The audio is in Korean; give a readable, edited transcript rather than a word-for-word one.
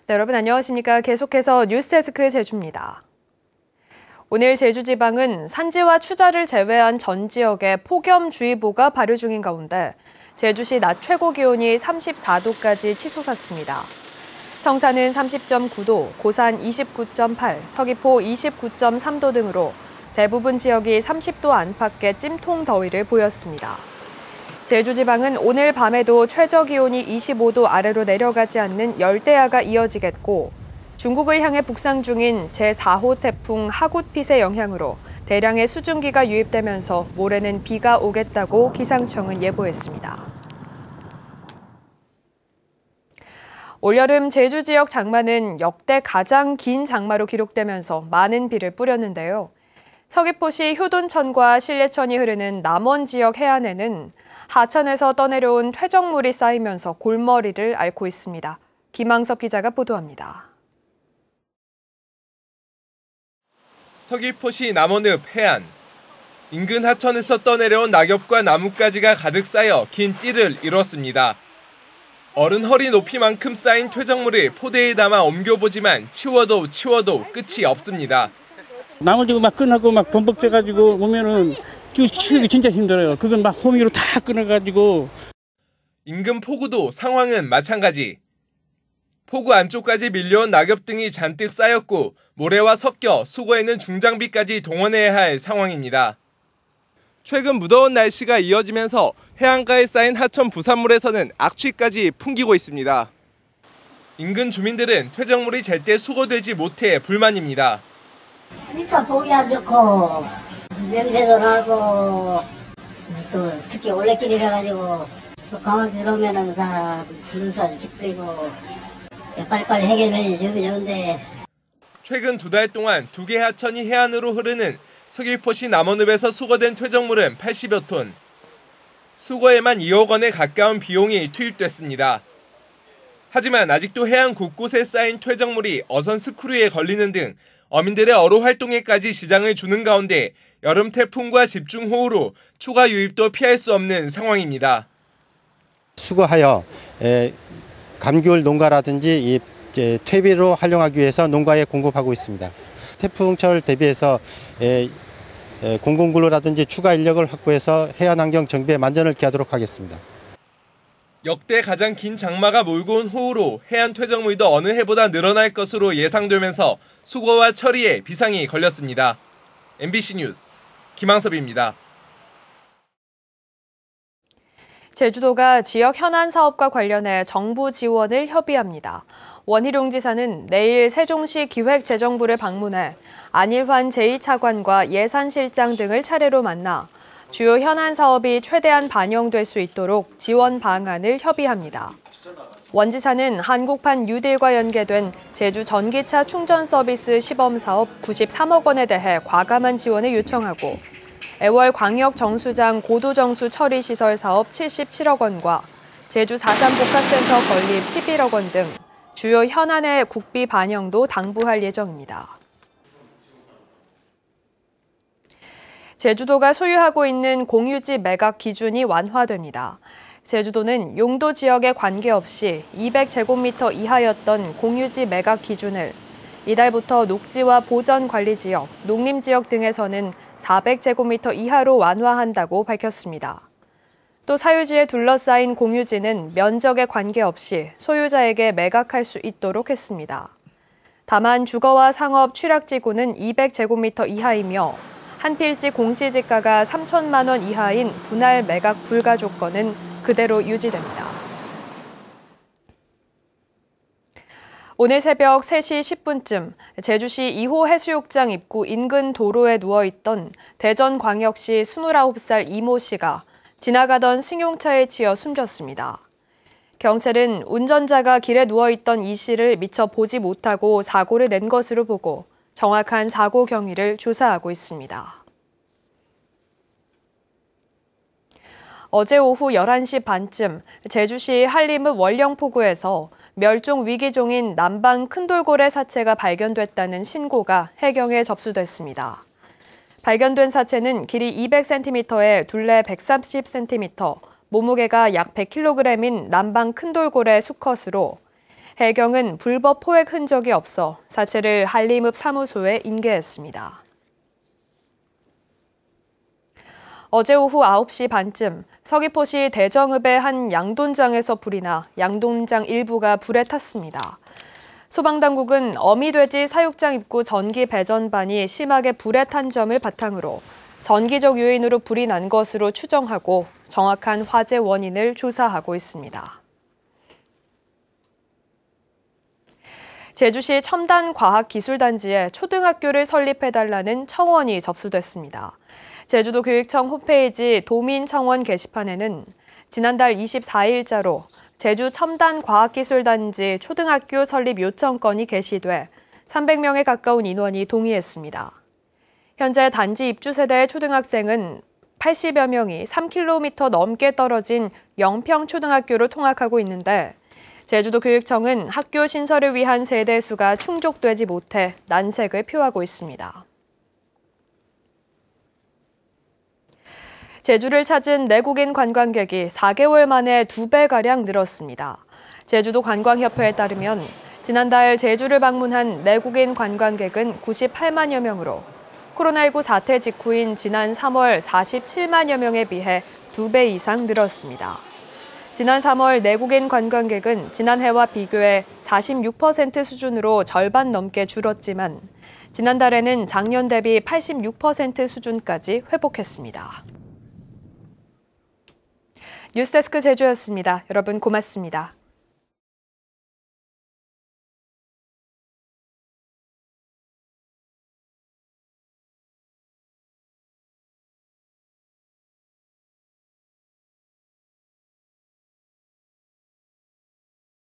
네, 여러분 안녕하십니까? 계속해서 뉴스데스크 제주입니다. 오늘 제주지방은 산지와 추자를 제외한 전 지역에 폭염주의보가 발효 중인 가운데 제주시 낮 최고 기온이 34도까지 치솟았습니다. 성산은 30.9도, 고산 29.8, 서귀포 29.3도 등으로 대부분 지역이 30도 안팎의 찜통 더위를 보였습니다. 제주지방은 오늘 밤에도 최저기온이 25도 아래로 내려가지 않는 열대야가 이어지겠고 중국을 향해 북상 중인 제4호 태풍 하굿핏의 영향으로 대량의 수증기가 유입되면서 모레는 비가 오겠다고 기상청은 예보했습니다. 올여름 제주 지역 장마는 역대 가장 긴 장마로 기록되면서 많은 비를 뿌렸는데요. 서귀포시 효돈천과 신례천이 흐르는 남원 지역 해안에는 하천에서 떠내려온 퇴적물이 쌓이면서 골머리를 앓고 있습니다. 김항섭 기자가 보도합니다. 서귀포시 남원읍 해안. 인근 하천에서 떠내려온 낙엽과 나뭇가지가 가득 쌓여 긴 띠를 이뤘습니다. 어른 허리 높이만큼 쌓인 퇴적물을 포대에 담아 옮겨보지만 치워도 끝이 없습니다. 나머지 막 끈하고 막 범벅돼가지고 오면은 치우기 진짜 힘들어요. 그건 막 호미로 다 끊어가지고. 인근 포구도 상황은 마찬가지. 포구 안쪽까지 밀려온 낙엽 등이 잔뜩 쌓였고 모래와 섞여 수거에는 중장비까지 동원해야 할 상황입니다. 최근 무더운 날씨가 이어지면서 해안가에 쌓인 하천 부산물에서는 악취까지 풍기고 있습니다. 인근 주민들은 퇴적물이 제때 수거되지 못해 불만입니다. 일단 보기 안 좋고 냄새도 나고 또 특히 올레길이라 가지고 강하게 들어오면은 다 눈살 찌푸리고 빨리빨리 해결해야지 좋은데. 최근 2달 동안 2개 하천이 해안으로 흐르는 서귀포시 남원읍에서 수거된 퇴적물은 80여 톤. 수거에만 2억 원에 가까운 비용이 투입됐습니다. 하지만 아직도 해안 곳곳에 쌓인 퇴적물이 어선 스크류에 걸리는 등 어민들의 어로 활동에까지 지장을 주는 가운데 여름 태풍과 집중호우로 추가 유입도 피할 수 없는 상황입니다. 수거하여 감귤 농가라든지 퇴비로 활용하기 위해서 농가에 공급하고 있습니다. 태풍철 대비해서 공공근로라든지 추가 인력을 확보해서 해안환경 정비에 만전을 기하도록 하겠습니다. 역대 가장 긴 장마가 몰고 온 호우로 해안 퇴적물도 어느 해보다 늘어날 것으로 예상되면서 수거와 처리에 비상이 걸렸습니다. MBC 뉴스 김항섭입니다. 제주도가 지역 현안 사업과 관련해 정부 지원을 협의합니다. 원희룡 지사는 내일 세종시 기획재정부를 방문해 안일환 제2차관과 예산실장 등을 차례로 만나 주요 현안 사업이 최대한 반영될 수 있도록 지원 방안을 협의합니다. 원 지사는 한국판 뉴딜과 연계된 제주 전기차 충전 서비스 시범 사업 93억 원에 대해 과감한 지원을 요청하고 애월 광역 정수장 고도정수 처리 시설 사업 77억 원과 제주 4.3 복합센터 건립 11억 원 등 주요 현안의 국비 반영도 당부할 예정입니다. 제주도가 소유하고 있는 공유지 매각 기준이 완화됩니다. 제주도는 용도 지역에 관계없이 200제곱미터 이하였던 공유지 매각 기준을 이달부터 녹지와 보전관리지역, 농림지역 등에서는 400제곱미터 이하로 완화한다고 밝혔습니다. 또 사유지에 둘러싸인 공유지는 면적에 관계없이 소유자에게 매각할 수 있도록 했습니다. 다만 주거와 상업 취락지구는 200제곱미터 이하이며 한 필지 공시지가가 3천만 원 이하인 분할 매각 불가 조건은 그대로 유지됩니다. 오늘 새벽 3시 10분쯤 제주시 2호 해수욕장 입구 인근 도로에 누워있던 대전광역시 29살 이모 씨가 지나가던 승용차에 치여 숨졌습니다. 경찰은 운전자가 길에 누워있던 이 씨를 미처 보지 못하고 사고를 낸 것으로 보고 정확한 사고 경위를 조사하고 있습니다. 어제 오후 11시 반쯤 제주시 한림읍 월령포구에서 멸종 위기종인 남방 큰돌고래 사체가 발견됐다는 신고가 해경에 접수됐습니다. 발견된 사체는 길이 200cm에 둘레 130cm, 몸무게가 약 100kg인 남방 큰돌고래 수컷으로 해경은 불법 포획 흔적이 없어 사체를 한림읍 사무소에 인계했습니다. 어제 오후 9시 반쯤 서귀포시 대정읍의 한 양돈장에서 불이 나 양돈장 일부가 불에 탔습니다. 소방당국은 어미돼지 사육장 입구 전기 배전반이 심하게 불에 탄 점을 바탕으로 전기적 요인으로 불이 난 것으로 추정하고 정확한 화재 원인을 조사하고 있습니다. 제주시 첨단과학기술단지에 초등학교를 설립해달라는 청원이 접수됐습니다. 제주도 교육청 홈페이지 도민청원 게시판에는 지난달 24일자로 제주 첨단과학기술단지 초등학교 설립 요청건이 게시돼 300명에 가까운 인원이 동의했습니다. 현재 단지 입주 세대의 초등학생은 80여 명이 3km 넘게 떨어진 영평 초등학교로 통학하고 있는데 제주도 교육청은 학교 신설을 위한 세대 수가 충족되지 못해 난색을 표하고 있습니다. 제주를 찾은 내국인 관광객이 4개월 만에 2배가량 늘었습니다. 제주도 관광협회에 따르면 지난달 제주를 방문한 내국인 관광객은 98만여 명으로 코로나19 사태 직후인 지난 3월 47만여 명에 비해 2배 이상 늘었습니다. 지난 3월 내국인 관광객은 지난해와 비교해 46% 수준으로 절반 넘게 줄었지만 지난달에는 작년 대비 86% 수준까지 회복했습니다. 뉴스데스크 제주였습니다. 여러분 고맙습니다.